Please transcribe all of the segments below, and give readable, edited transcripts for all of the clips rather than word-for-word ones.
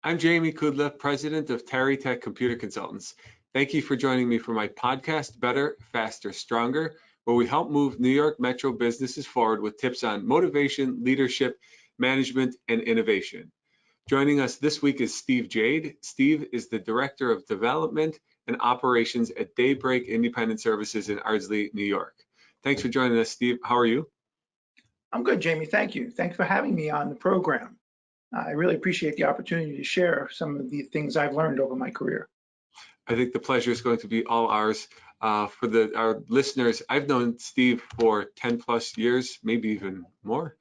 I'm Jamie Kudla, president of Terry Tech Computer Consultants. Thank you for joining me for my podcast, Better, Faster, Stronger, where we help move New York Metro businesses forward with tips on motivation, leadership, management, and innovation. Joining us this week is Steve Jagde. Steve is the Director of Development and Operations at Daybreak Independent Services in Ardsley, New York. Thanks for joining us, Steve. How are you? I'm good, Jamie. Thank you. Thanks for having me on the program. I really appreciate the opportunity to share some of the things I've learned over my career. I think the pleasure is going to be all ours. For our listeners, I've known Steve for 10 plus years, maybe even more.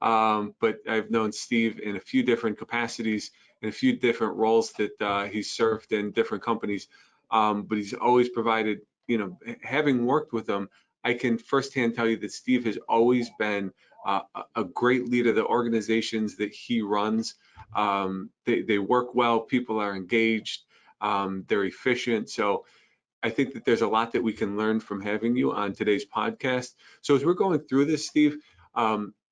But I've known Steve in a few different capacities, in a few different roles that he's served in different companies. But he's always provided, having worked with him, I can firsthand tell you that Steve has always been a great leader. The organizations that he runs, they work well, people are engaged, they're efficient. So I think that there's a lot that we can learn from having you on today's podcast. So as we're going through this, Steve,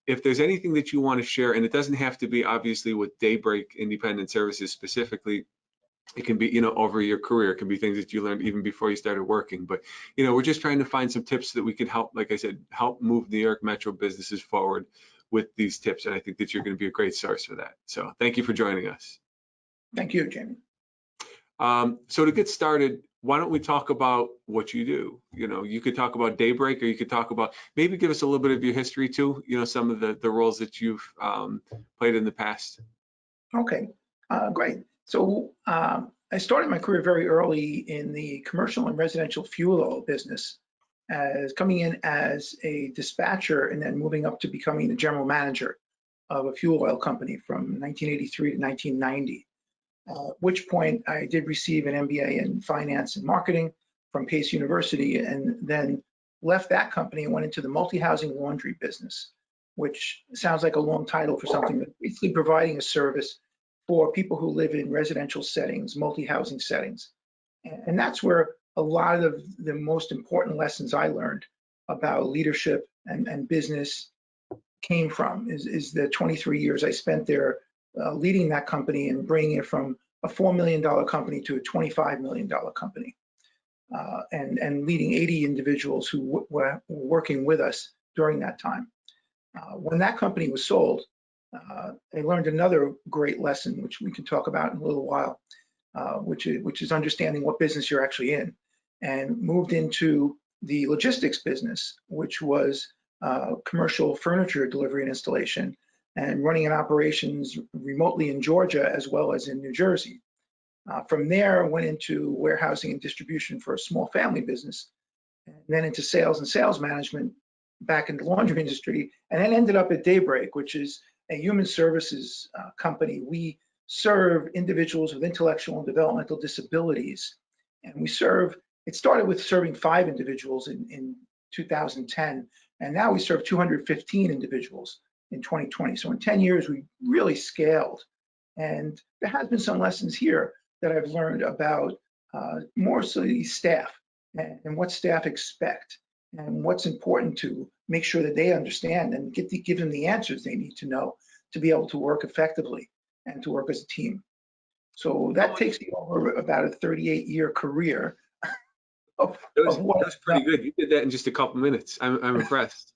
if there's anything that you want to share, and it doesn't have to be obviously with Daybreak Independent Services specifically, it can be, over your career. It can be things that you learned even before you started working. But, we're just trying to find some tips that we could help, like I said, help move New York Metro businesses forward with these tips. And I think that you're going to be a great source for that. So thank you for joining us. Thank you, Jamie. So to get started, why don't we talk about what you do? You could talk about Daybreak, or you could talk about, maybe give us a little bit of your history too, some of the roles that you've played in the past. Okay, great. So I started my career very early in the commercial and residential fuel oil business, as coming in as a dispatcher and then moving up to becoming the general manager of a fuel oil company from 1983 to 1990. At which point I did receive an MBA in finance and marketing from Pace University, and then left that company and went into the multi-housing laundry business, which sounds like a long title for something, but basically providing a service for people who live in residential settings, multi-housing settings. And that's where a lot of the most important lessons I learned about leadership and business came from, is the 23 years I spent there leading that company and bringing it from a $4 million company to a $25 million company, and leading 80 individuals who were working with us during that time. When that company was sold, I learned another great lesson, which we can talk about in a little while, which is understanding what business you're actually in, and moved into the logistics business, which was commercial furniture delivery and installation, and running an operations remotely in Georgia as well as in New Jersey. From there, I went into warehousing and distribution for a small family business, and then into sales and sales management back in the laundry industry, and then ended up at Daybreak, which is a human services company. We serve individuals with intellectual and developmental disabilities, and it started with serving 5 individuals in 2010, and now we serve 215 individuals in 2020. So in 10 years, we really scaled. And there has been some lessons here that I've learned about more so the staff and what staff expect, and what's important to make sure that they understand and give them the answers they need to know to be able to work effectively and to work as a team. So that takes me over about a 38-year career. That was pretty good. You did that in just a couple minutes. I'm impressed.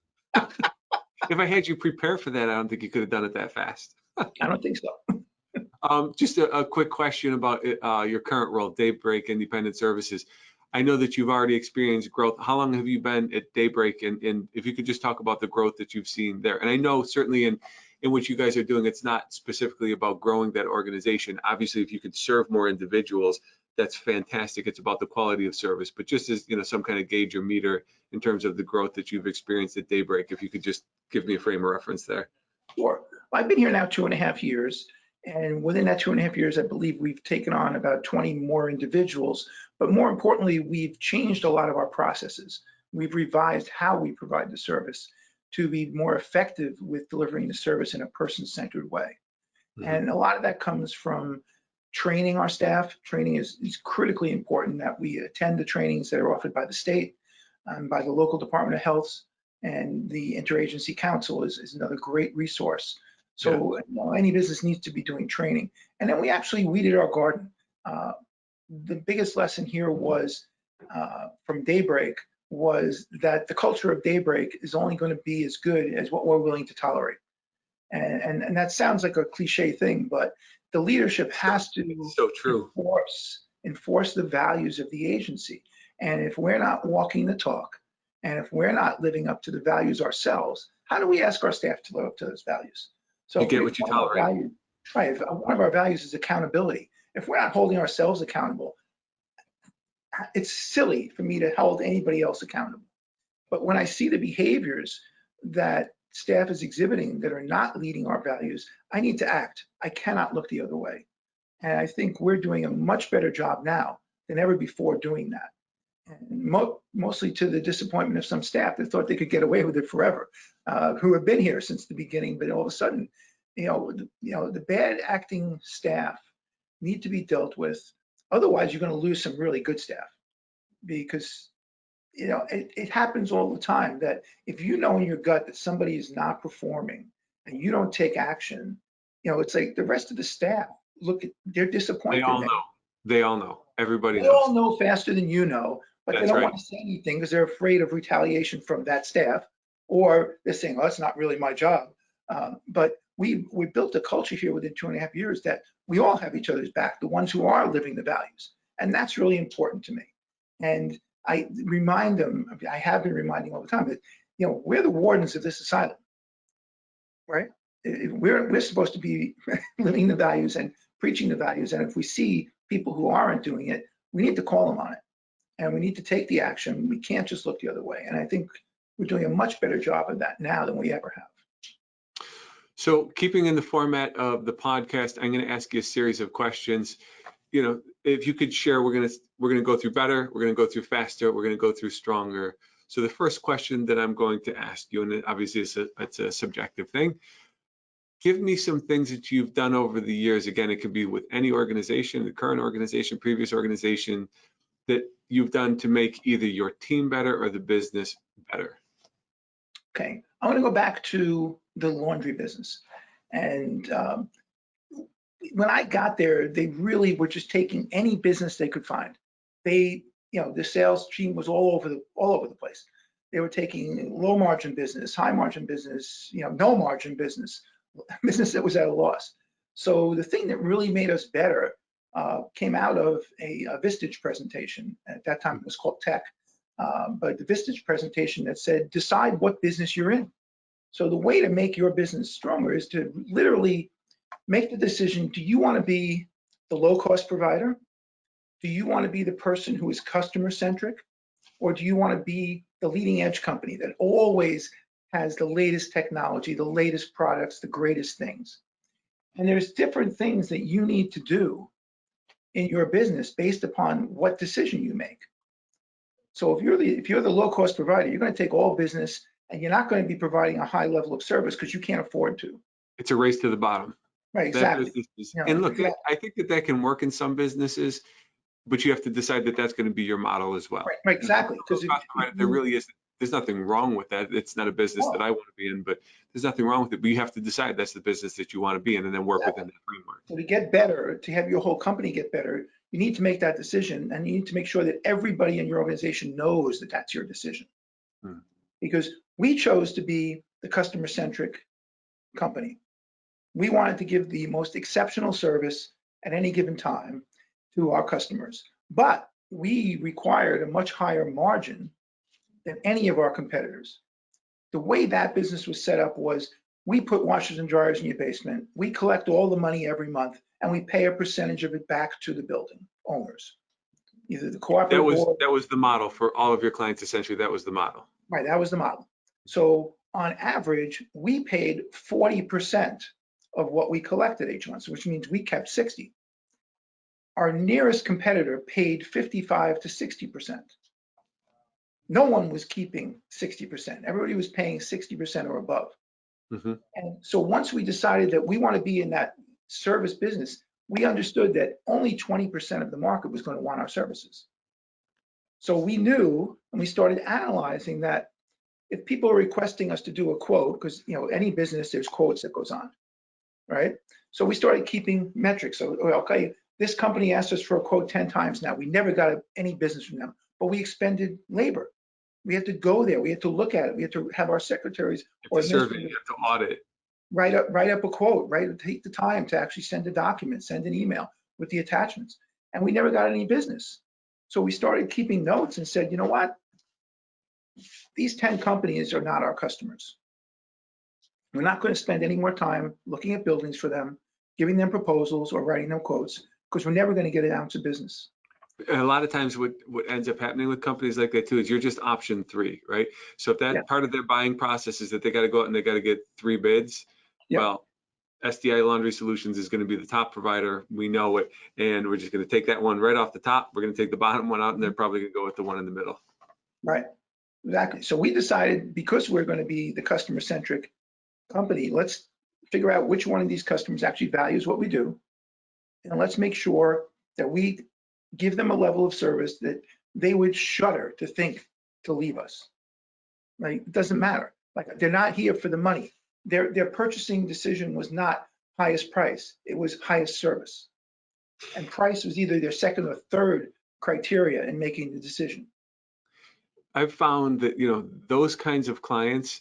If I had you prepare for that, I don't think you could have done it that fast. I don't think so. Just a quick question about your current role, Daybreak Independent Services. I know that you've already experienced growth. How long have you been at Daybreak? And if you could just talk about the growth that you've seen there. And I know certainly in what you guys are doing, it's not specifically about growing that organization. Obviously, if you could serve more individuals, that's fantastic. It's about the quality of service. But just as some kind of gauge or meter in terms of the growth that you've experienced at Daybreak, if you could just give me a frame of reference there. Sure. Well, I've been here now 2.5 years. And within that 2.5 years, I believe we've taken on about 20 more individuals. But more importantly, we've changed a lot of our processes. We've revised how we provide the service to be more effective with delivering the service in a person-centered way. Mm-hmm. And a lot of that comes from training our staff. Training is critically important, that we attend the trainings that are offered by the state and by the local Department of Health, and the Interagency Council is another great resource So any business needs to be doing training. And then we actually weeded our garden. The biggest lesson here was from Daybreak was that the culture of Daybreak is only going to be as good as what we're willing to tolerate. And that sounds like a cliche thing, but the leadership has to so true. enforce the values of the agency. And if we're not walking the talk, and if we're not living up to the values ourselves, how do we ask our staff to live up to those values? So You get what you tolerate. Right. If one of our values is accountability. If we're not holding ourselves accountable, it's silly for me to hold anybody else accountable. But when I see the behaviors that staff is exhibiting that are not leading our values, I need to act. I cannot look the other way. And I think we're doing a much better job now than ever before doing that. And mostly to the disappointment of some staff that thought they could get away with it forever, who have been here since the beginning, but all of a sudden, the bad acting staff need to be dealt with. Otherwise, you're going to lose some really good staff because it happens all the time that if you know in your gut that somebody is not performing and you don't take action, it's like the rest of the staff they're disappointed. They all know. They all know. Everybody knows. They all know faster than you know, but That's they don't right. want to say anything because they're afraid of retaliation from that staff, or they're saying, "Oh, it's not really my job." But we built a culture here within 2.5 years that we all have each other's back, the ones who are living the values, and that's really important to me. And I remind them, I have been reminding all the time that, we're the wardens of this asylum, right? We're supposed to be living the values and preaching the values. And if we see people who aren't doing it, we need to call them on it. And we need to take the action. We can't just look the other way. And I think we're doing a much better job of that now than we ever have. So keeping in the format of the podcast, I'm going to ask you a series of questions. If you could share, we're going to go through better, we're going to go through faster, we're going to go through stronger. So the first question that I'm going to ask you, and obviously it's a subjective thing, give me some things that you've done over the years. Again, it could be with any organization, the current organization, previous organization, that you've done to make either your team better or the business better. Okay, I want to go back to the laundry business. And when I got there, they really were just taking any business they could find. The sales team was all over the place. They were taking low margin business, high margin business, no margin business, business that was at a loss. So the thing that really made us better came out of a Vistage presentation. At that time, it was called Tech, but the Vistage presentation that said, decide what business you're in. So the way to make your business stronger is to literally make the decision, do you want to be the low-cost provider? Do you want to be the person who is customer-centric? Or do you want to be the leading edge company that always has the latest technology, the latest products, the greatest things? And there's different things that you need to do in your business based upon what decision you make. So if you're the low-cost provider, you're going to take all business and you're not going to be providing a high level of service because you can't afford to. It's a race to the bottom. Right, exactly. And look, I think that can work in some businesses, but you have to decide that that's going to be your model as well. Right, exactly. Because there really is, there's nothing wrong with that. It's not a business that I want to be in, but there's nothing wrong with it. But you have to decide that's the business that you want to be in and then work within that framework. So to get better, to have your whole company get better, you need to make that decision, and you need to make sure that everybody in your organization knows that that's your decision. Because we chose to be the customer-centric company. We wanted to give the most exceptional service at any given time to our customers, but we required a much higher margin than any of our competitors. The way that business was set up was we put washers and dryers in your basement, we collect all the money every month, and we pay a percentage of it back to the building owners. Either the cooperative board. That was the model for all of your clients, essentially. That was the model. Right, that was the model. So on average, we paid 40% of what we collected each month, which means we kept 60. Our nearest competitor paid 55 to 60%. No one was keeping 60%. Everybody was paying 60% or above. And so once we decided that we want to be in that service business, we understood that only 20% of the market was going to want our services. So we knew, and we started analyzing that if people are requesting us to do a quote, because any business, there's quotes that goes on. right? So we started keeping metrics. So, okay, this company asked us for a quote 10 times now. We never got any business from them, but we expended labor. We had to go there. We had to look at it. We had to have our secretaries You or have to survey, administrators you have to audit. write up a quote, right? Take the time to actually send a document, send an email with the attachments. And we never got any business. So we started keeping notes and said, you know what? These 10 companies are not our customers. We're not going to spend any more time looking at buildings for them, giving them proposals or writing them quotes, because we're never going to get an ounce of business. And a lot of times what ends up happening with companies like that too is you're just option 3, right? So if that Yeah. part of their buying process is that they got to go out and they got to get 3 bids, Yep. well, SDI Laundry Solutions is going to be the top provider. We know it, and we're just going to take that one right off the top. We're going to take the bottom one out, and they're probably going to go with the one in the middle. Right. Exactly. So we decided, because we're going to be the customer-centric company, let's figure out which one of these customers actually values what we do, and let's make sure that we give them a level of service that they would shudder to think to leave us. Like, it doesn't matter. Like, they're not here for the money. Their purchasing decision was not highest price, it was highest service. And price was either their second or third criteria in making the decision. I've found that, those kinds of clients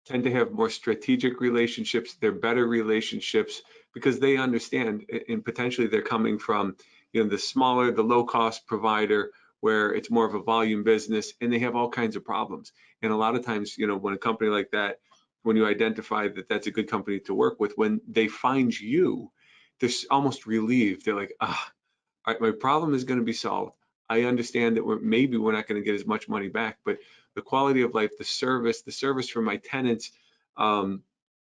tend to have more strategic relationships. They're better relationships because they understand, and potentially they're coming from, the smaller, the low cost provider where it's more of a volume business, and they have all kinds of problems. And a lot of times, when a company like that, when you identify that that's a good company to work with, when they find you, they're almost relieved. They're like, all right, my problem is going to be solved. I understand that maybe we're not going to get as much money back, but the quality of life, the service for my tenants, and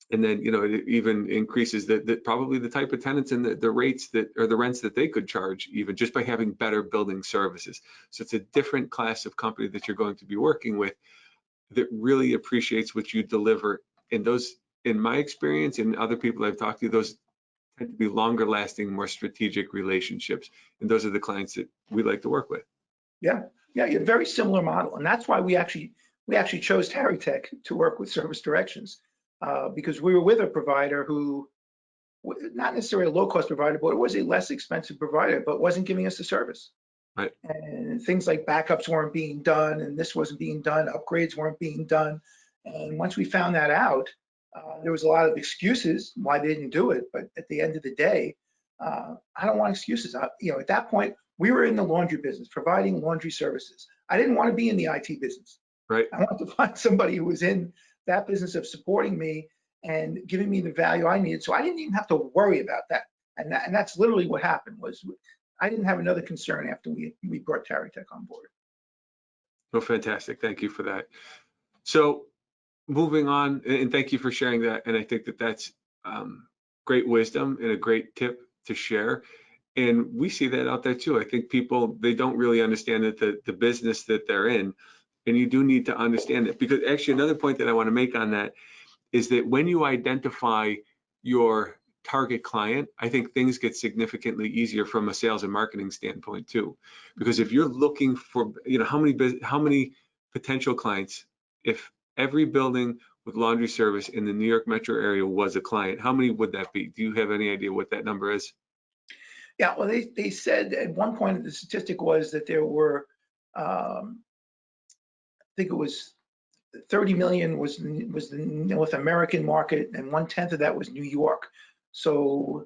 then it even increases probably the type of tenants and the rates that, or the rents that they could charge, even just by having better building services. So it's a different class of company that you're going to be working with that really appreciates what you deliver. And those, in my experience and other people I've talked to, those tend to be longer lasting, more strategic relationships. And those are the clients that we like to work with. Yeah, yeah, a very similar model. And that's why we actually chose TerryTech to work with Service Directions, because we were with a provider who, not necessarily a low cost provider, but it was a less expensive provider, but wasn't giving us the service. Right. And things like backups weren't being done, and this wasn't being done, upgrades weren't being done. And once we found that out, there was a lot of excuses why they didn't do it. But at the end of the day, I don't want excuses. At that point, we were in the laundry business, providing laundry services. I didn't want to be in the IT business. Right. I wanted to find somebody who was in that business of supporting me and giving me the value I needed. So I didn't even have to worry about that. And that's literally what happened. Was I didn't have another concern after we brought TerryTech on board. Well, fantastic. Thank you for that. So moving on, and thank you for sharing that. And I think that that's great wisdom and a great tip to share. And we see that out there too. I think people, they don't really understand that the business that they're in, and you do need to understand it. Because actually another point that I want to make on that is that when you identify your target client, I think things get significantly easier from a sales and marketing standpoint too. Because if you're looking for, how many potential clients, if every building with laundry service in the New York metro area was a client, how many would that be? Do you have any idea what that number is? Yeah, well, they said at one point the statistic was that there were, I think it was 30 million was the North American market, and 1/10 of that was New York. So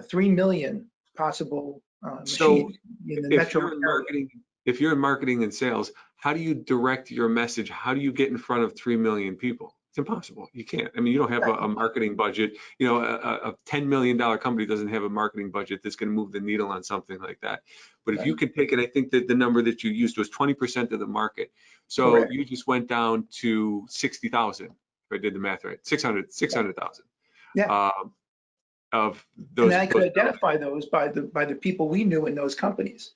3 million possible machines in the metro area. If you're in marketing and sales, how do you direct your message? How do you get in front of 3 million people? It's impossible. You can't. I mean, you don't have a marketing budget. A $10 million company doesn't have a marketing budget that's going to move the needle on something like that. But if you can take it, I think that the number that you used was 20% of the market. So Correct. you just went down to 60,000, if I did the math right, 600,000. Yeah. Of those. And I could identify those by the people we knew in those companies.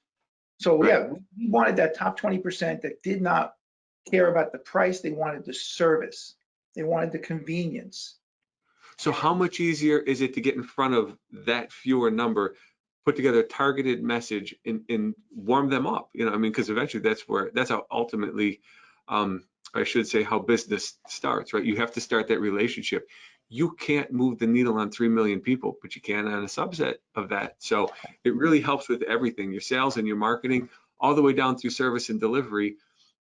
So right. Yeah, we wanted that top 20% that did not care about the price. They wanted the service. They wanted the convenience. So how much easier is it to get in front of that fewer number, put together a targeted message and warm them up? Because eventually that's how ultimately, I should say, how business starts, right? You have to start that relationship. you can't move the needle on 3 million people, but you can on a subset of that. So it really helps with everything, your sales and your marketing, all the way down through service and delivery,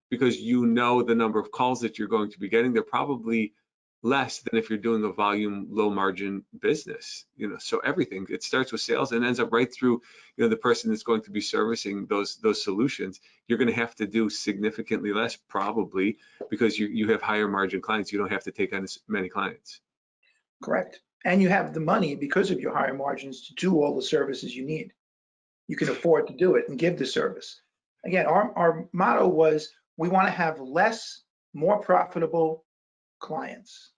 because you know the number of calls that you're going to be getting. They're probably less than if you're doing a volume, low margin business. So everything, it starts with sales and ends up right through, the person that's going to be servicing those solutions. You're going to have to do significantly less probably, because you have higher margin clients. You don't have to take on as many clients. Correct. And you have the money because of your higher margins to do all the services you need. You can afford to do it and give the service. Again, our motto was, we want to have less, more profitable clients.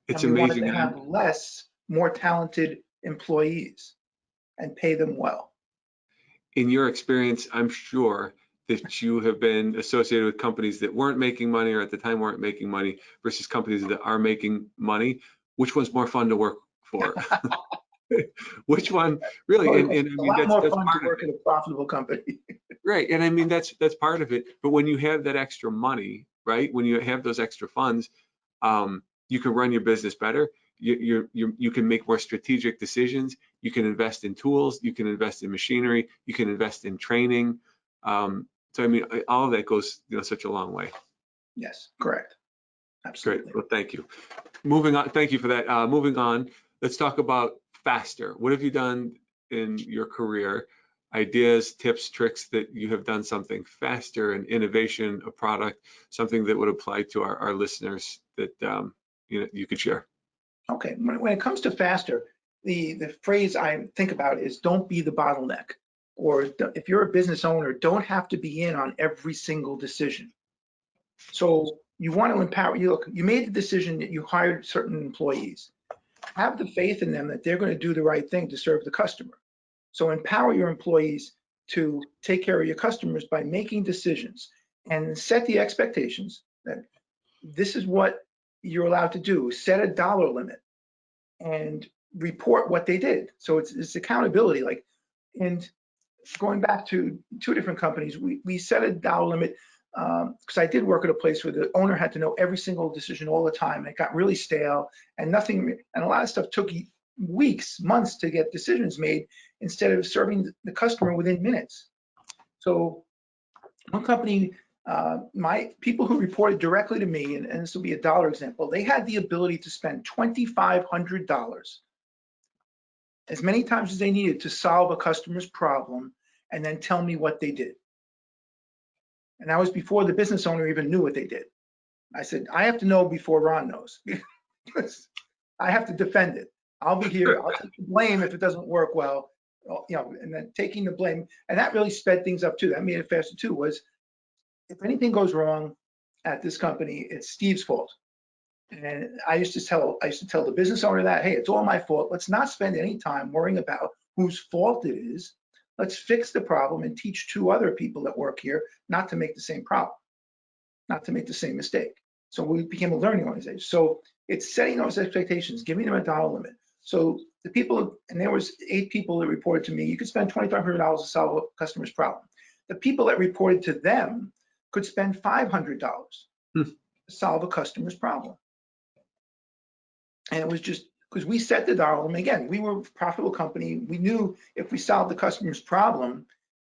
It's and we wanted amazing. to have less, more talented employees and pay them well. In your experience, I'm sure that you have been associated with companies that weren't making money, or at the time weren't making money, versus companies that are making money. Which one's more fun to work for? Which one really? And I mean, a lot more that's fun part to work of it. at a profitable company. Right. And I mean, that's part of it. But when you have that extra money, right? When you have those extra funds, you can run your business better. You can make more strategic decisions. You can invest in tools. You can invest in machinery. You can invest in training. So I mean, all of that goes, such a long way. Yes, correct. Absolutely. Great. Well, thank you. Moving on. Thank you for that. Moving on. Let's talk about faster. What have you done in your career? Ideas, tips, tricks that you have done something faster, an innovation, a product, something that would apply to our listeners that you could share. Okay. When it comes to faster, the phrase I think about is, don't be the bottleneck. Or if you're a business owner, don't have to be in on every single decision. So you want to empower, you made the decision that you hired certain employees. Have the faith in them that they're going to do the right thing to serve the customer. So empower your employees to take care of your customers by making decisions, and set the expectations that this is what you're allowed to do. Set a dollar limit and report what they did. So it's accountability. And going back to 2 different companies, we set a dollar limit because I did work at a place where the owner had to know every single decision all the time. And it got really stale, and a lot of stuff took weeks, months to get decisions made instead of serving the customer within minutes. So one company, my people who reported directly to me, and this will be a dollar example, they had the ability to spend $2,500 as many times as they needed to solve a customer's problem, and then tell me what they did. And that was before the business owner even knew what they did. I said, I have to know before Ron knows. I have to defend it. I'll be here. I'll take the blame if it doesn't work well, and then taking the blame. And that really sped things up too. That made it faster too, was if anything goes wrong at this company, it's Steve's fault. And I used to tell the business owner that, hey, it's all my fault. Let's not spend any time worrying about whose fault it is. Let's fix the problem and teach 2 other people that work here not to make the same problem, not to make the same mistake. So we became a learning organization. So it's setting those expectations, giving them a dollar limit. So the people, and there was 8 people that reported to me, you could spend $2,500 to solve a customer's problem. The people that reported to them could spend $500 to solve a customer's problem. And it was just because we set the dollar limit. Again, we were a profitable company. We knew if we solved the customer's problem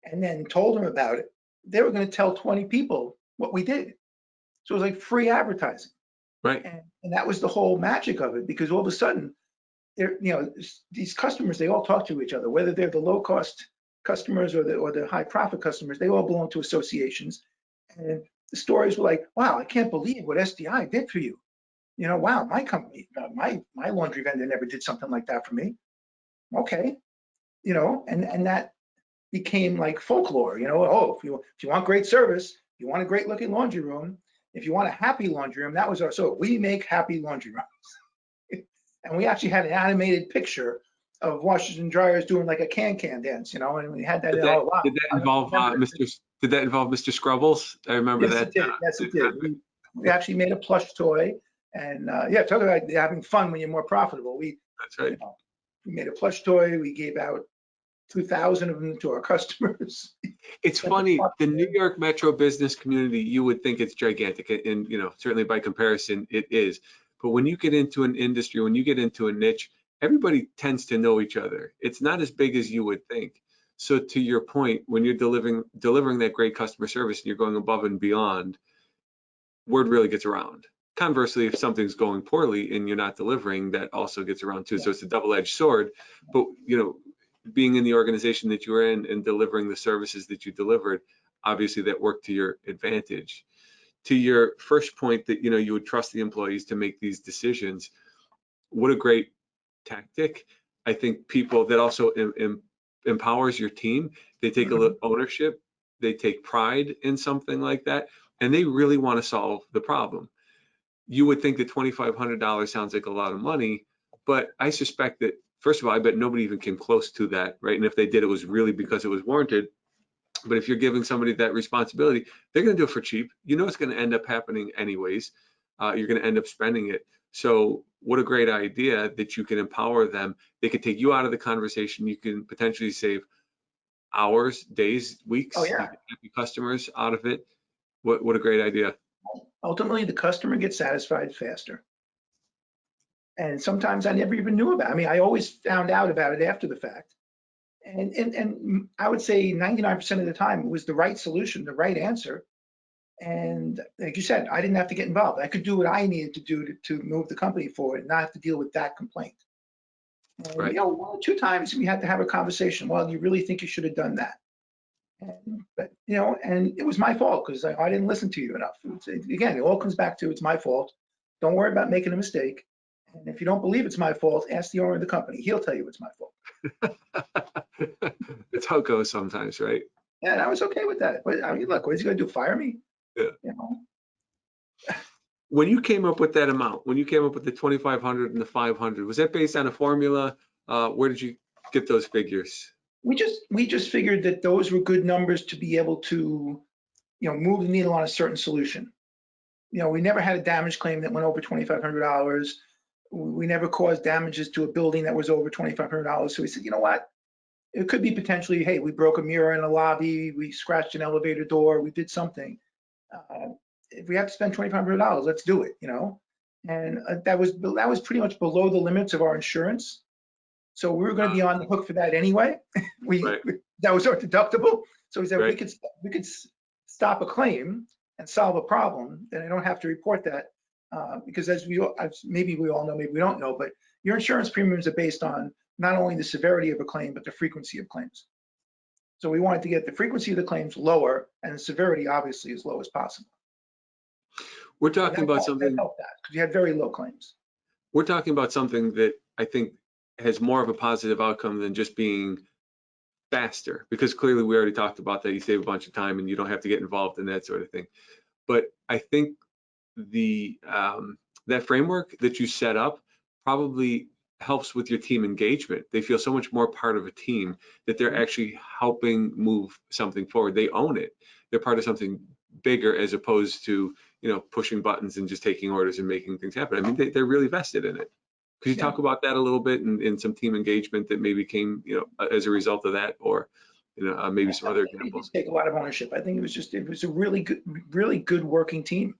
and then told them about it, they were going to tell 20 people what we did. So it was like free advertising. Right. And that was the whole magic of it, because all of a sudden, these customers, they all talk to each other, whether they're the low cost customers or the high profit customers. They all belong to associations. And the stories were like, wow, I can't believe what SDI did for you. Wow, my company, my laundry vendor never did something like that for me. Okay, and that became like folklore. Oh, if you want great service, you want a great looking laundry room, if you want a happy laundry room, that was so we make happy laundry rooms. And we actually had an animated picture of washers and dryers doing like a can dance, and we had that. Did that involve Did that involve Mr. Scrubbles? I remember that. Yes, it did. We actually made a plush toy. And talk about having fun when you're more profitable. That's right. We made a plush toy. We gave out 2,000 of them to our customers. It's funny, the New York metro business community, you would think it's gigantic, and certainly by comparison it is. But when you get into an industry, when you get into a niche, everybody tends to know each other. It's not as big as you would think. So to your point, when you're delivering that great customer service and you're going above and beyond, word really gets around. Conversely, if something's going poorly and you're not delivering, that also gets around too. So it's a double-edged sword. But being in the organization that you were in and delivering the services that you delivered, obviously that worked to your advantage. To your first point that you would trust the employees to make these decisions, what a great tactic. I think people that also empowers your team. They take a little ownership, they take pride in something like that, and they really want to solve the problem. You would think that $2,500 sounds like a lot of money, but I suspect that, first of all, I bet nobody even came close to that, right? And if they did, it was really because it was warranted. But if you're giving somebody that responsibility, they're going to do it for cheap. It's going to end up happening anyways. You're going to end up spending it. So what a great idea that you can empower them. They could take you out of the conversation. You can potentially save hours, days, weeks. Oh, You yeah. can have your customers out of it. What a great idea. Ultimately, the customer gets satisfied faster. And sometimes I never even knew about it. I mean, I always found out about it after the fact. And I would say 99% of the time it was the right solution, the right answer. And like you said, I didn't have to get involved. I could do what I needed to do to move the company forward and not have to deal with that complaint. And, Right. 1 or 2 times we had to have a conversation. Well, you really think you should have done that? But and it was my fault because I didn't listen to you enough. Again, it all comes back to it's my fault. Don't worry about making a mistake. And if you don't believe it's my fault, ask the owner of the company. He'll tell you it's my fault. It's how it goes sometimes, right? Yeah, and I was okay with that. But I mean, look, what is he going to do? Fire me? Yeah. When you came up with that amount, when you came up with the 2,500 and the 500, was that based on a formula? Where did you get those figures? We just figured that those were good numbers to be able to, move the needle on a certain solution. We never had a damage claim that went over $2,500. We never caused damages to a building that was over $2,500. So we said, you know what? It could be potentially, hey, we broke a mirror in a lobby, we scratched an elevator door, we did something. If we have to spend $2,500, let's do it, And that was pretty much below the limits of our insurance. So we were going to be on the hook for that anyway. Right. That was our deductible. So we said Right. we could stop a claim and solve a problem, then I don't have to report that because maybe we all know, maybe we don't know, but your insurance premiums are based on not only the severity of a claim, but the frequency of claims. So we wanted to get the frequency of the claims lower and the severity obviously as low as possible. We're talking about something that helped that because you had very low claims. We're talking about something that I think has more of a positive outcome than just being faster, because clearly we already talked about that. You save a bunch of time and you don't have to get involved in that sort of thing. But I think the that framework that you set up probably helps with your team engagement. They feel so much more part of a team that they're actually helping move something forward. They own it. They're part of something bigger as opposed to pushing buttons and just taking orders and making things happen. I mean, they're really vested in it. Could you talk about that a little bit and some team engagement that maybe came as a result of that, or maybe some other examples? Take a lot of ownership. I think it was a really good working team,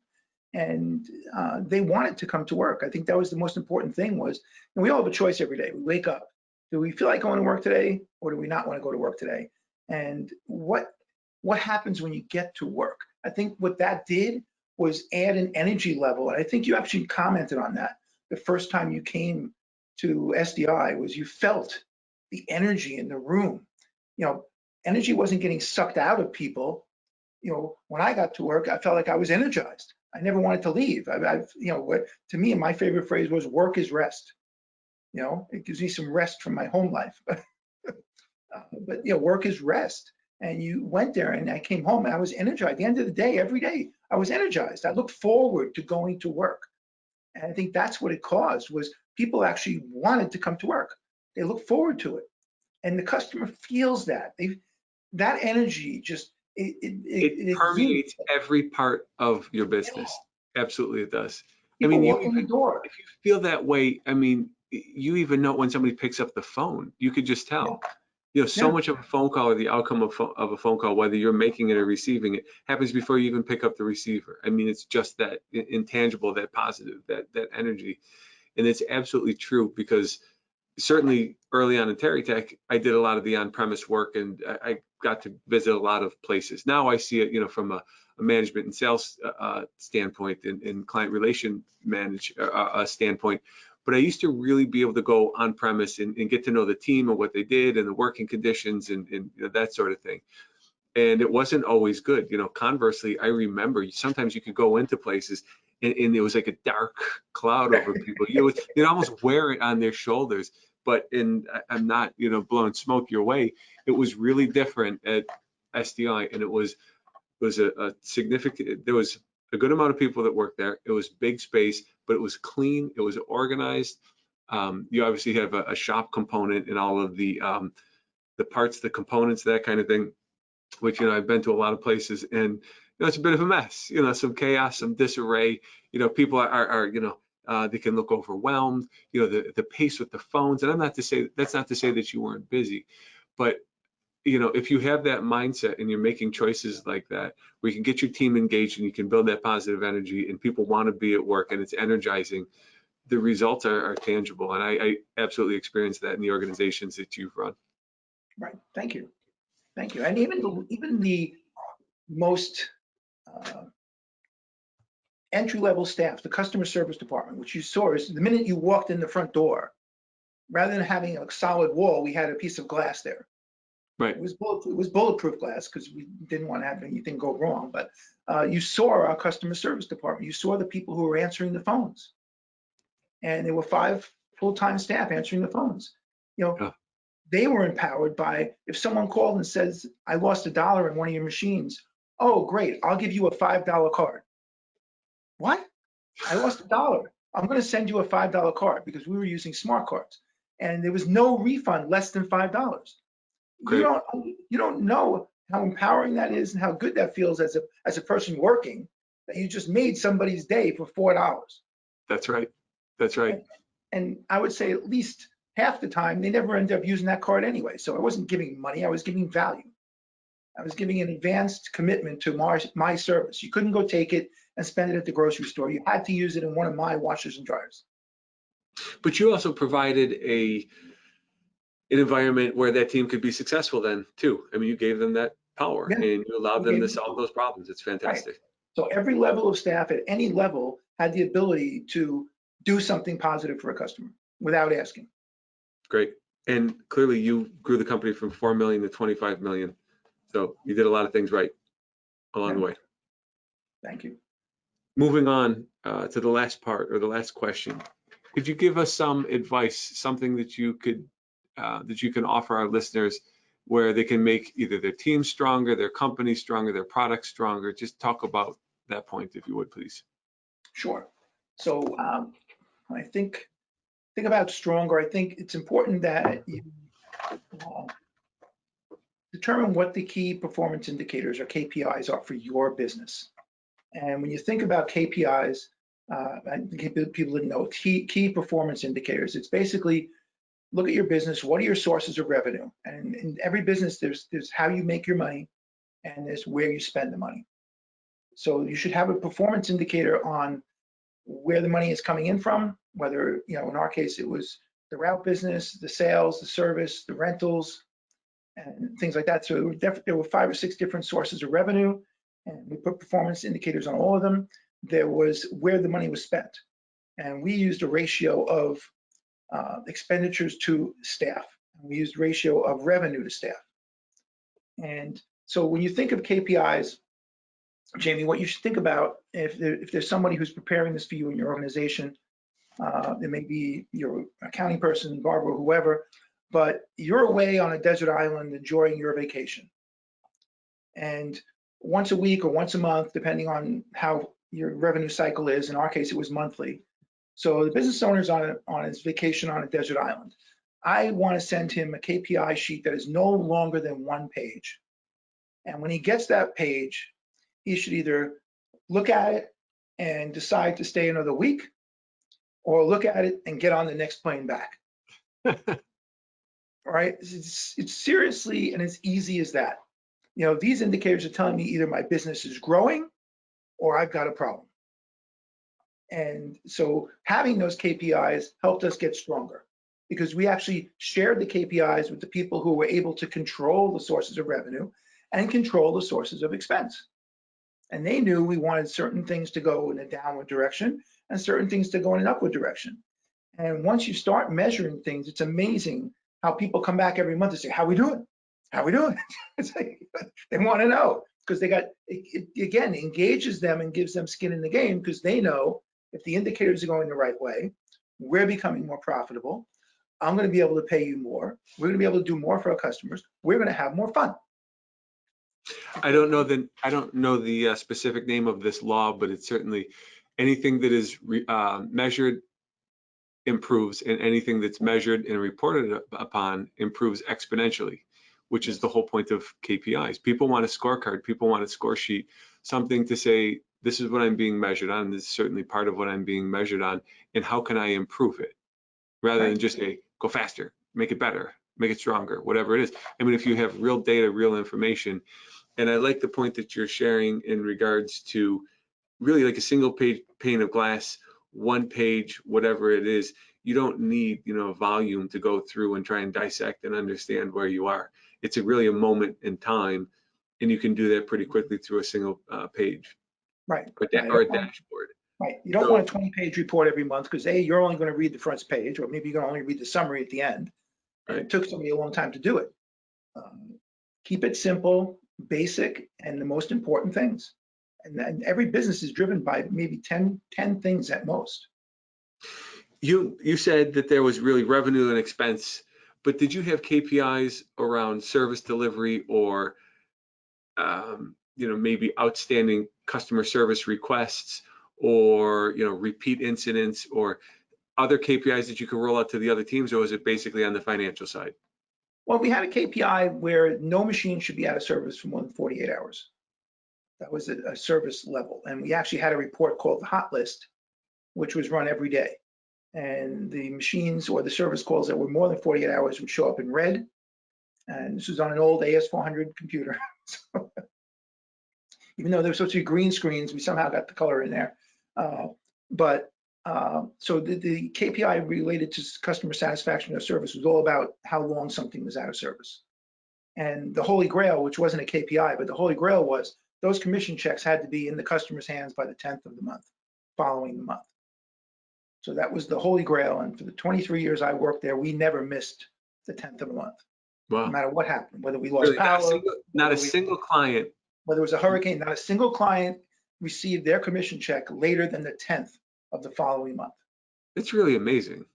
and they wanted to come to work. I think that was the most important thing was, and we all have a choice every day. We wake up. Do we feel like going to work today, or do we not want to go to work today? And what happens when you get to work? I think what that did was add an energy level. And I think you actually commented on that the first time you came to SDI was you felt the energy in the room. Energy wasn't getting sucked out of people. When I got to work, I felt like I was energized. I never wanted to leave. To me, my favorite phrase was work is rest. It gives me some rest from my home life. But work is rest. And you went there and I came home and I was energized. At the end of the day, every day, I was energized. I looked forward to going to work. And I think that's what it caused was people actually wanted to come to work. They look forward to it. And the customer feels that. That energy just, it permeates every part of your business. Yeah. Absolutely it does. People walk in the door. If you feel that way, I mean, you even know when somebody picks up the phone, you could just tell. So much of a phone call, or the outcome of a phone call, whether you're making it or receiving it, happens before you even pick up the receiver. I mean, it's just that intangible, that positive, that energy. And it's absolutely true, because certainly early on in TerryTech, I did a lot of the on-premise work, and I got to visit a lot of places. Now I see it, from a management and sales standpoint, and client relation standpoint. But I used to really be able to go on-premise and get to know the team and what they did and the working conditions and that sort of thing. And it wasn't always good. Conversely, I remember sometimes you could go into places and it was like a dark cloud over people. You'd almost wear it on their shoulders. But I'm not, blowing smoke your way. It was really different at SDI, and it was a significant. There was a good amount of people that worked there. It was big space, but it was clean. It was organized. You obviously have a shop component and all of the parts, the components, that kind of thing, which, I've been to a lot of places, and it's a bit of a mess, some chaos, some disarray. People are they can look overwhelmed, the pace with the phones. And that's not to say that you weren't busy, but if you have that mindset and you're making choices like that, where you can get your team engaged and you can build that positive energy and people want to be at work and it's energizing, the results are tangible. And I absolutely experienced that in the organizations that you've run. Right. Thank you. And even the most entry-level staff, the customer service department, which you saw, is the minute you walked in the front door, rather than having a solid wall, we had a piece of glass there. Right. It was bulletproof glass, because we didn't want to have anything go wrong. But you saw our customer service department. You saw the people who were answering the phones, and there were 5 full-time staff answering the phones. Yeah. They were empowered by, if someone called and says, I lost $1 in one of your machines. Oh, great, I'll give you a $5 card. What? I lost $1. I'm going to send you a $5 card, because we were using smart cards, and there was no refund less than $5. Great. You don't know how empowering that is and how good that feels as a person working, that you just made somebody's day for $4. That's right. And I would say at least half the time they never end up using that card anyway. So I wasn't giving money, I was giving value. I was giving an advanced commitment to my service. You couldn't go take it and spend it at the grocery store. You had to use it in one of my washers and dryers. But you also provided an environment where that team could be successful then too. I mean, you gave them that power, and you allowed them to solve those problems. It's fantastic. Right. So every level of staff at any level had the ability to do something positive for a customer without asking. Great. And clearly you grew the company from 4 million to 25 million. So you did a lot of things right along the way. Thank you. Moving on to the last part, or the last question. Could you give us some advice, something that you can offer our listeners, where they can make either their team stronger, their company stronger, their product stronger? Just talk about that point, if you would, please. Sure. So I think about stronger. I think it's important that you determine what the key performance indicators, or KPIs, are for your business. And when you think about KPIs, I think people didn't know key performance indicators. It's basically, look at your business. What are your sources of revenue? And in every business, there's how you make your money, and there's where you spend the money. So you should have a performance indicator on where the money is coming in from, whether, in our case, it was the route business, the sales, the service, the rentals, and things like that. So there were 5 or 6 different sources of revenue, and we put performance indicators on all of them. There was where the money was spent, and we used a ratio of expenditures to staff. We used ratio of revenue to staff. And so when you think of KPIs, Jamie, what you should think about, if there's somebody who's preparing this for you in your organization, it may be your accounting person, Barbara, whoever, but you're away on a desert island enjoying your vacation. And once a week or once a month, depending on how your revenue cycle is, in our case, it was monthly. So the business owner's on his vacation on a desert island. I want to send him a KPI sheet that is no longer than 1 page. And when he gets that page, he should either look at it and decide to stay another week, or look at it and get on the next plane back. right? It's seriously and as easy as that. You know, these indicators are telling me either my business is growing or I've got a problem. And so having those KPIs helped us get stronger because we actually shared the KPIs with the people who were able to control the sources of revenue and control the sources of expense. And they knew we wanted certain things to go in a downward direction and certain things to go in an upward direction. And once you start measuring things, it's amazing how people come back every month and say, how we doing? How we doing? It's like, they want to know because they got, it again, engages them and gives them skin in the game because they know if the indicators are going the right way, we're becoming more profitable. I'm going to be able to pay you more. We're going to be able to do more for our customers. We're going to have more fun. I don't know the specific name of this law, but it's certainly anything that is measured improves, and anything that's measured and reported upon improves exponentially, which is the whole point of KPIs. People want a scorecard, people want a score sheet, something to say, this is what I'm being measured on, this is certainly part of what I'm being measured on, and how can I improve it? Rather than just say, go faster, make it better, make it stronger, whatever it is. I mean, if you have real data, real information, and I like the point that you're sharing in regards to really like a single page pane of glass, one page, whatever it is. You don't need, volume to go through and try and dissect and understand where you are. It's really a moment in time, and you can do that pretty quickly through a single page, Right. or a dashboard. Right. You don't want a 20-page report every month because A, you're only going to read the front page, or maybe you're going to only read the summary at the end. And it took somebody a long time to do it. Keep it simple, basic, and the most important things. And every business is driven by maybe 10 things at most. You said that there was really revenue and expense, but did you have KPIs around service delivery or maybe outstanding customer service requests or repeat incidents or other KPIs that you could roll out to the other teams, or was it basically on the financial side? Well, we had a KPI where no machine should be out of service for more than 48 hours. That was a service level. And we actually had a report called the hot list, which was run every day. And the machines or the service calls that were more than 48 hours would show up in red. And this was on an old AS400 computer. So, even though they were supposed to be green screens, we somehow got the color in there. So the KPI related to customer satisfaction or service was all about how long something was out of service. And the Holy Grail, which wasn't a KPI, but the Holy Grail was those commission checks had to be in the customer's hands by the 10th of the month, following the month. So that was the Holy Grail. And for the 23 years I worked there, we never missed the 10th of the month. Wow. No matter what happened, whether we lost power, not a single client, whether it was a hurricane, not a single client received their commission check later than the 10th of the following month. It's really amazing.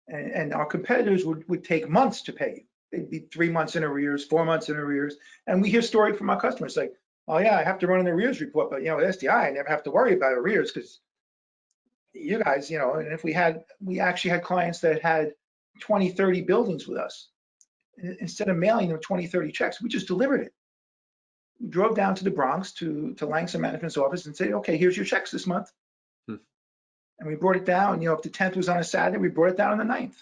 And our competitors would take months to pay you. They'd be 3 months in arrears, 4 months in arrears. And we hear story from our customers like, oh yeah, I have to run an arrears report, but with SDI, I never have to worry about arrears because you guys, and if we actually had clients that had 20, 30 buildings with us. Instead of mailing them 20, 30 checks, we just delivered it. We drove down to the Bronx to Langston Management's office and said, okay, here's your checks this month. And we brought it down, if the 10th was on a Saturday, we brought it down on the 9th.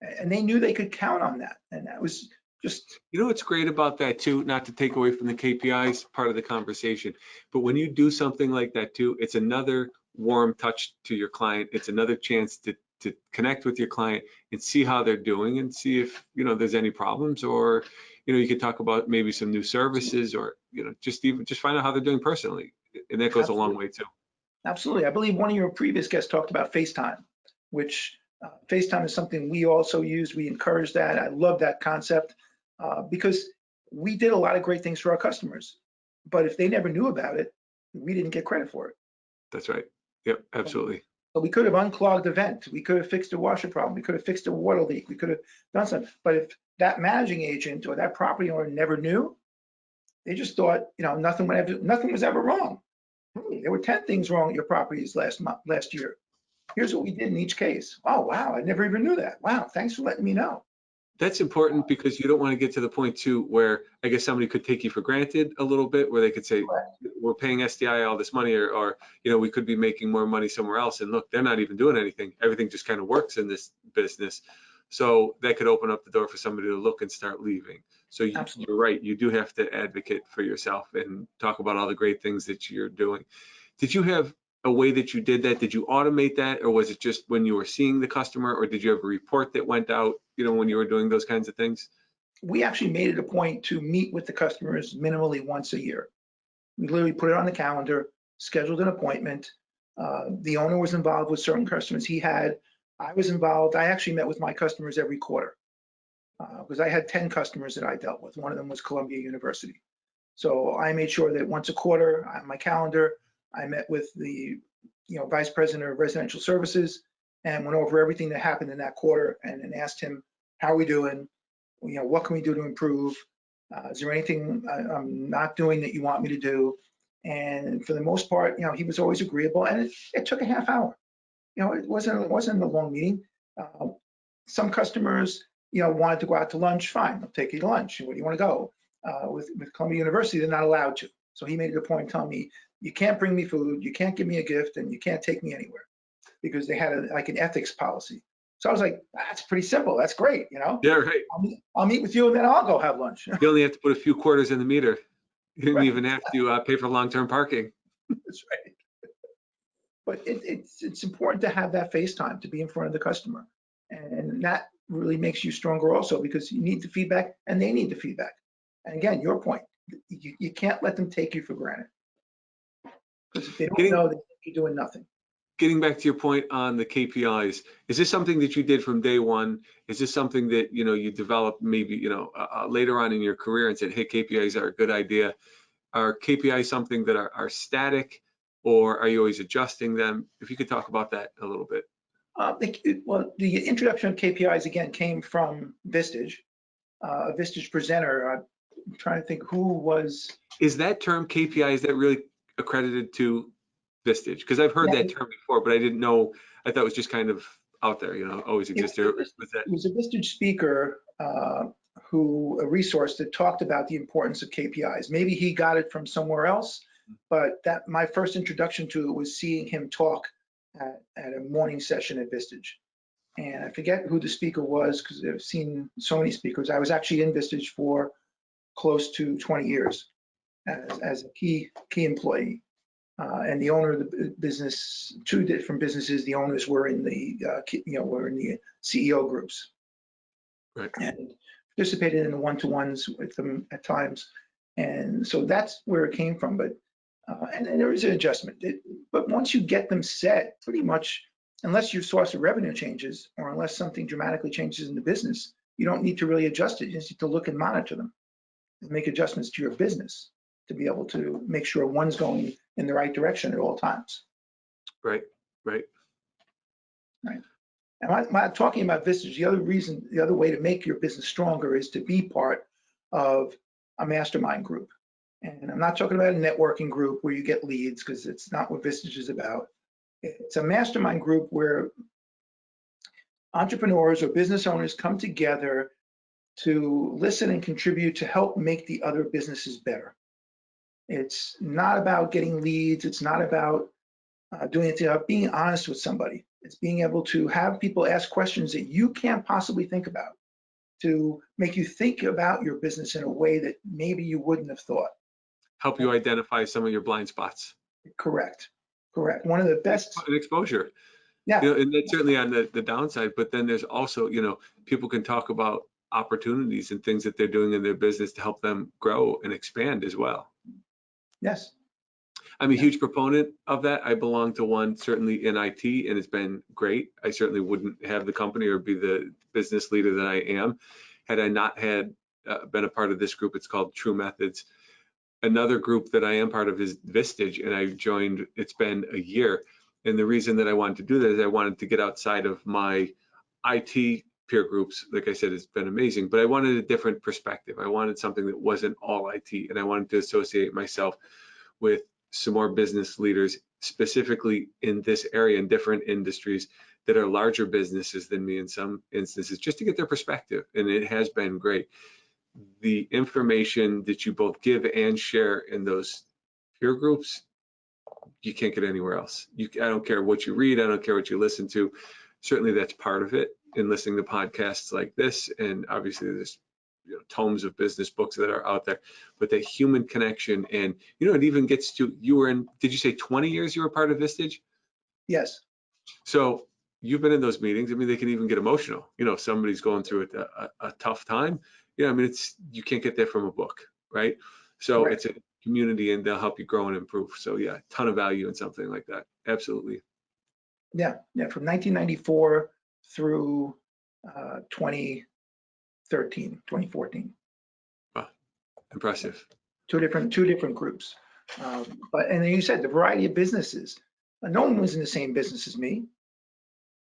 And they knew they could count on that. And that was just. What's great about that too, not to take away from the KPIs part of the conversation, but when you do something like that too, it's another warm touch to your client. It's another chance to connect with your client and see how they're doing and see if, there's any problems, or, you could talk about maybe some new services, or, just find out how they're doing personally. And that goes a long way too. Absolutely. I believe one of your previous guests talked about FaceTime, which FaceTime is something we also use. We encourage that. I love that concept because we did a lot of great things for our customers. But if they never knew about it, we didn't get credit for it. That's right. Yep, absolutely. So we could have unclogged a vent. We could have fixed a washer problem. We could have fixed a water leak. We could have done something. But if that managing agent or that property owner never knew, they just thought, nothing was ever wrong. There were 10 things wrong at your properties last year. Here's what we did in each case. Oh, wow, I never even knew that. Wow, thanks for letting me know. That's important because you don't want to get to the point too where I guess somebody could take you for granted a little bit, where they could say, we're paying SDI all this money, or we could be making more money somewhere else. And look, they're not even doing anything. Everything just kind of works in this business. So that could open up the door for somebody to look and start leaving. So Absolutely. you're right, you do have to advocate for yourself and talk about all the great things that you're doing. Did you have a way that you did that? Did you automate that, or was it just when you were seeing the customer, or did you have a report that went out, when you were doing those kinds of things? We actually made it a point to meet with the customers minimally once a year. We literally put it on the calendar, scheduled an appointment. The owner was involved with certain customers I was involved. I actually met with my customers every quarter because I had 10 customers that I dealt with. One of them was Columbia University. So I made sure that once a quarter on my calendar, I met with the vice president of residential services and went over everything that happened in that quarter and asked him, how are we doing? What can we do to improve? Is there anything I'm not doing that you want me to do? And for the most part, he was always agreeable, and it took a half hour. It wasn't a long meeting. Some customers, wanted to go out to lunch. Fine, I'll take you to lunch. Where do you want to go? With Columbia University, they're not allowed to. So he made it a point telling me, you can't bring me food, you can't give me a gift, and you can't take me anywhere because they had like an ethics policy. So I was like, that's pretty simple. That's great. Yeah, right. I'll meet with you and then I'll go have lunch. You only have to put a few quarters in the meter. You didn't Right. even have to pay for long-term parking. That's right. But it's important to have that face time, to be in front of the customer. And that really makes you stronger also because you need the feedback and they need the feedback. And again, your point, you can't let them take you for granted. Because if they don't know, that you're doing nothing. Getting back to your point on the KPIs, is this something that you did from day one? Is this something that you developed maybe later on in your career and said, hey, KPIs are a good idea? Are KPIs something that are static, or are you always adjusting them? If you could talk about that a little bit. Well, the introduction of KPIs again came from Vistage, a Vistage presenter. I'm trying to think who was. Is that term KPI, is that really accredited to Vistage? Because I've heard that term before, but I didn't know. I thought it was just kind of out there, always existed. It was a Vistage speaker a resource that talked about the importance of KPIs. Maybe he got it from somewhere else, but my first introduction to it was seeing him talk at a morning session at Vistage. And I forget who the speaker was because I've seen so many speakers. I was actually in Vistage for close to 20 years as a key employee. And the owner of the business, two different businesses, the owners were in the CEO groups. Right. And participated in the one-to-ones with them at times. And so that's where it came from. But and there is an adjustment. But once you get them set, pretty much, unless your source of revenue changes or unless something dramatically changes in the business, you don't need to really adjust it. You just need to look and monitor them and make adjustments to your business to be able to make sure one's going in the right direction at all times. Right. And talking about Vistage, the other way to make your business stronger is to be part of a mastermind group. And I'm not talking about a networking group where you get leads, because it's not what Vistage is about. It's a mastermind group where entrepreneurs or business owners come together to listen and contribute to help make the other businesses better. It's not about getting leads. It's not about doing it, about being honest with somebody. It's being able to have people ask questions that you can't possibly think about, to make you think about your business in a way that maybe you wouldn't have thought. Help you identify some of your blind spots. Correct. One of the best. An exposure. Yeah. And that's certainly on the downside, but then there's also, people can talk about opportunities and things that they're doing in their business to help them grow and expand as well. Yes. I'm a huge proponent of that. I belong to one certainly in IT, and it's been great. I certainly wouldn't have the company or be the business leader that I am had I not had been a part of this group. It's called True Methods. Another group that I am part of is Vistage, and I joined, it's been a year. And the reason that I wanted to do that is I wanted to get outside of my IT peer groups. Like I said, it's been amazing, but I wanted a different perspective. I wanted something that wasn't all IT, and I wanted to associate myself with some more business leaders, specifically in this area, in different industries that are larger businesses than me in some instances, just to get their perspective. And it has been great. The information that you both give and share in those peer groups, you can't get anywhere else. I don't care what you read, I don't care what you listen to. certainly that's part of it in listening to podcasts like this. And obviously there's tomes of business books that are out there, but the human connection, and it even gets to, you were in, did you say 20 years you were part of Vistage? Yes. So you've been in those meetings. I mean, they can even get emotional. If somebody's going through a tough time, I mean, you can't get that from a book, right? So Correct. it's a community, and they'll help you grow and improve. So yeah, ton of value in something like that. Absolutely. Yeah. From 1994 through 2014. Wow, impressive. Two different groups. But and then you said the variety of businesses. No one was in the same business as me.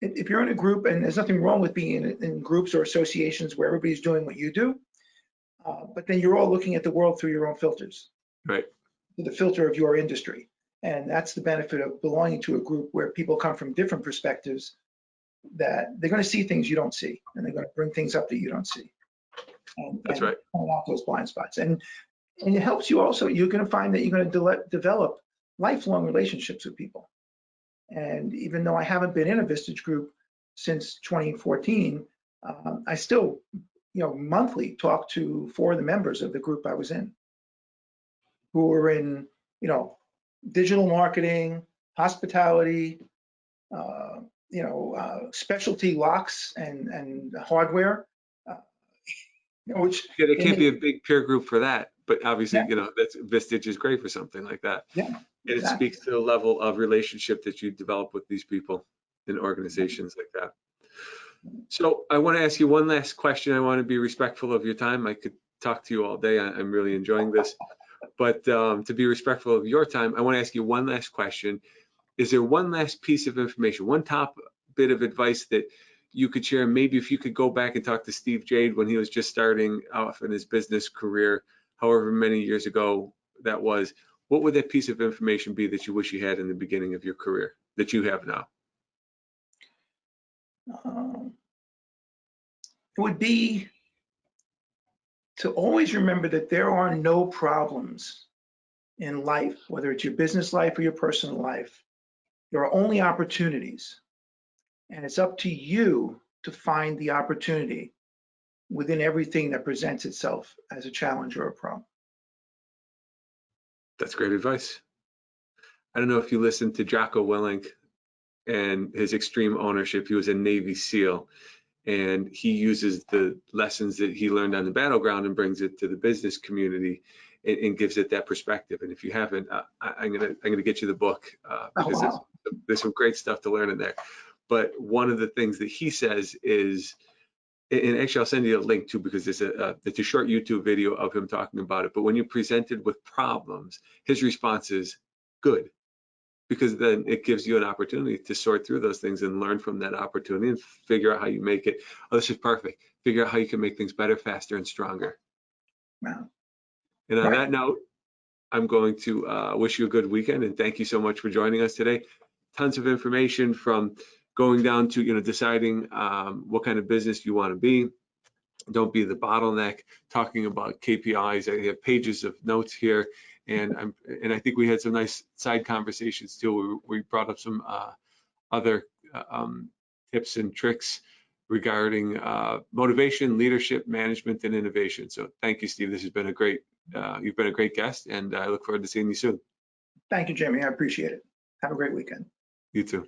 If you're in a group, and there's nothing wrong with being in groups or associations where everybody's doing what you do, but then you're all looking at the world through your own filters, Right. the filter of your industry. And that's the benefit of belonging to a group where people come from different perspectives, that they're going to see things you don't see, and they're going to bring things up that you don't see. That's And right. point out those blind spots. And it helps you also, you're going to find that you're going to develop lifelong relationships with people. And even though I haven't been in a Vistage group since 2014, I still, monthly talk to 4 of the members of the group I was in, who were in, digital marketing, hospitality, specialty locks and hardware, which Yeah, there can't be a in big peer group for that, but obviously, yeah, that's Vistage is great for something like that. yeah, And it exactly. speaks to the level of relationship that you develop with these people in organizations like that. So I want to ask you one last question. I want to be respectful of your time. I could talk to you all day. I'm really enjoying this. But to be respectful of your time, I want to ask you one last question. Is there one last piece of information, one top bit of advice that you could share? Maybe if you could go back and talk to Steve Jagde when he was just starting off in his business career, however many years ago that was, what would that piece of information be that you wish you had in the beginning of your career that you have now? It would be to always remember that there are no problems in life, whether it's your business life or your personal life. There are only opportunities, and it's up to you to find the opportunity within everything that presents itself as a challenge or a problem. That's great advice. I don't know if you listened to Jocko Willink and his extreme ownership. He was a Navy SEAL, and he uses the lessons that he learned on the battleground and brings it to the business community and gives it that perspective. And if you haven't, I'm gonna get you the book because Oh, wow. there's some great stuff to learn in there. But one of the things that he says is, and actually I'll send you a link too, because it's a short YouTube video of him talking about it. But when you're presented with problems, his response is good, because then it gives you an opportunity to sort through those things and learn from that opportunity and figure out how you make it. Oh, this is perfect. Figure out how you can make things better, faster, and stronger. Wow. And on Right. that note, I'm going to wish you a good weekend, and thank you so much for joining us today. Tons of information, from going down to deciding what kind of business you want to be. Don't be the bottleneck, talking about KPIs. I have pages of notes here, and I think we had some nice side conversations too. We brought up some other tips and tricks regarding motivation, leadership, management, and innovation. So thank you, Steve. This has been a great, you've been a great guest, and I look forward to seeing you soon. Thank you, Jimmy. I appreciate it. Have a great weekend. You too.